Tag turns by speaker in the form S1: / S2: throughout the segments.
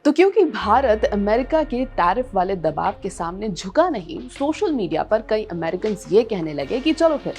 S1: तो क्योंकि भारत अमेरिका के टैरिफ वाले दबाव के सामने झुका नहीं, सोशल मीडिया पर कई अमेरिकन ये कहने लगे कि चलो फिर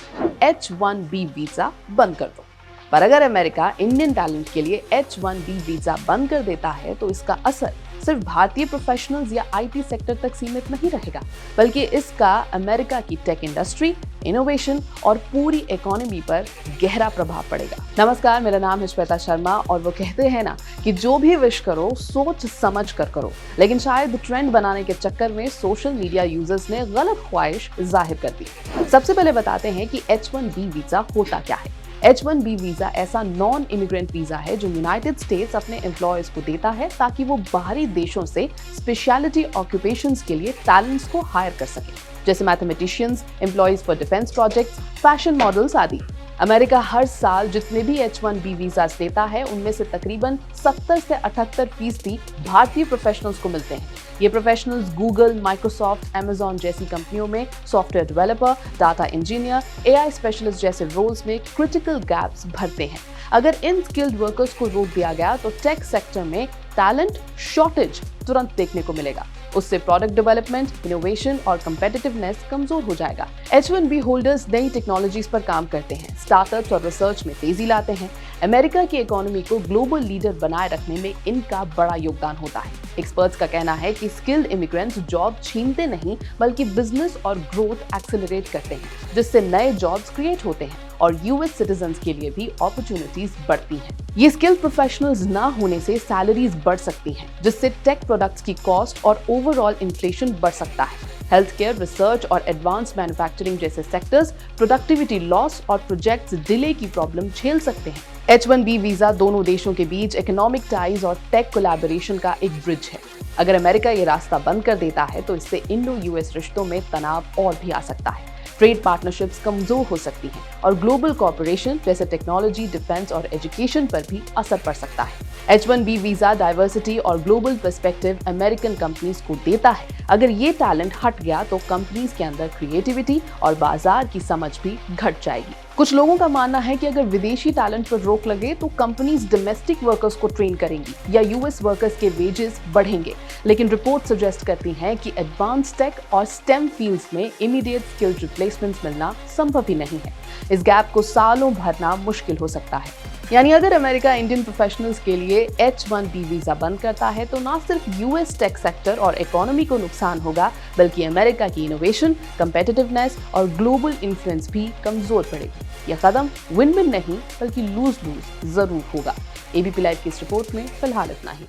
S1: H-1B वीजा बंद कर दो। पर अगर अमेरिका इंडियन टैलेंट के लिए H-1B वीजा बंद कर देता है तो इसका असर सिर्फ भारतीय प्रोफेशनल्स या आईटी सेक्टर तक सीमित नहीं रहेगा, बल्कि इसका अमेरिका की टेक इंडस्ट्री, इनोवेशन और पूरी इकोनॉमी पर गहरा प्रभाव पड़ेगा। नमस्कार, मेरा नाम है श्वेता शर्मा और वो कहते हैं ना कि जो भी विश करो सोच समझ कर करो, लेकिन शायद ट्रेंड बनाने के चक्कर में सोशल मीडिया यूजर्स ने गलत ख्वाहिश जाहिर कर दी। सबसे पहले बताते हैं कि H-1B वीजा होता क्या है। H-1B वीजा ऐसा नॉन इमिग्रेंट वीजा है जो यूनाइटेड स्टेट्स अपने एम्प्लॉयज को देता है ताकि वो बाहरी देशों से स्पेशलिटी ऑक्यूपेशंस के लिए टैलेंट्स को हायर कर सके, जैसे mathematicians, employees for defence projects, fashion models आदि। अमेरिका हर साल जितने भी H-1B वीजास देता है उनमें से तकरीबन 70 से 78% भारतीय प्रोफेशनल्स को मिलते हैं। ये प्रोफेशनल्स गूगल, माइक्रोसॉफ्ट, अमेजॉन जैसी कंपनियों में software developer, data engineer, AI specialist जैसे रोल्स में क्रिटिकल गैप्स भरते हैं। अगर इन स्किल्ड वर्कर्स को रोक दिया गया तो टेक सेक्टर में टैलेंट शॉर्टेज तुरंत देखने को मिलेगा। उससे प्रोडक्ट डेवलपमेंट, इनोवेशन और कम्पिटिटिवनेस कमजोर हो जाएगा। H-1B होल्डर्स नई टेक्नोलॉजीज पर काम करते हैं, स्टार्टअप्स और रिसर्च में तेजी लाते हैं। अमेरिका की इकोनॉमी को ग्लोबल लीडर बनाए रखने में इनका बड़ा योगदान होता है। एक्सपर्ट्स का कहना है कि स्किल्ड इमिग्रेंट्स जॉब छीनते नहीं बल्कि बिजनेस और ग्रोथ एक्सेलरेट करते हैं, जिससे नए जॉब्स क्रिएट होते हैं और यूएस सिटीजन्स के लिए भी अपॉर्चुनिटीज बढ़ती हैं। ये स्किल्ड प्रोफेशनल्स ना होने से सैलरीज बढ़ सकती हैं, जिससे टेक प्रोडक्ट्स की कॉस्ट और ओवरऑल इन्फ्लेशन बढ़ सकता है। हेल्थ केयर, रिसर्च और एडवांस मैन्युफैक्चरिंग जैसे सेक्टर्स प्रोडक्टिविटी लॉस और प्रोजेक्ट्स डिले की प्रॉब्लम झेल सकते हैं। H-1B वीजा दोनों देशों के बीच इकोनॉमिक टाइज और टेक कोलैबोरेशन का एक ब्रिज है। अगर अमेरिका ये रास्ता बंद कर देता है तो इससे इंडो यूएस रिश्तों में तनाव और भी आ सकता है। ट्रेड पार्टनरशिप्स कमजोर हो सकती हैं और ग्लोबल कॉर्पोरेशन जैसे टेक्नोलॉजी, डिफेंस और एजुकेशन पर भी असर पड़ सकता है। H-1B वीजा डाइवर्सिटी और ग्लोबल पर्सपेक्टिव अमेरिकन कंपनीज को देता है। अगर ये टैलेंट हट गया तो कंपनीज के अंदर क्रिएटिविटी और बाजार की समझ भी घट जाएगी। कुछ लोगों का मानना है कि अगर विदेशी टैलेंट पर रोक लगे तो कंपनीज डोमेस्टिक वर्कर्स को ट्रेन करेंगी या यूएस वर्कर्स के वेजेस बढ़ेंगे, लेकिन रिपोर्ट सजेस्ट करती हैं कि एडवांस टेक और स्टेम फील्ड्स में इमीडिएट स्किल्ड रिप्लेसमेंट्स मिलना संभव ही नहीं है। इस गैप को सालों भरना मुश्किल हो सकता है। यानी अगर अमेरिका इंडियन प्रोफेशनल्स के लिए H-1B वीजा बंद करता है तो ना सिर्फ यूएस टेक सेक्टर और इकोनॉमी को नुकसान होगा, बल्कि अमेरिका की इनोवेशन, कम्पिटिटिवनेस और ग्लोबल इन्फ्लुएंस भी कमजोर पड़ेगी। यह कदम विन विन नहीं बल्कि लूज लूज जरूर होगा। एबीपी लाइव की इस रिपोर्ट में फिलहाल इतना ही।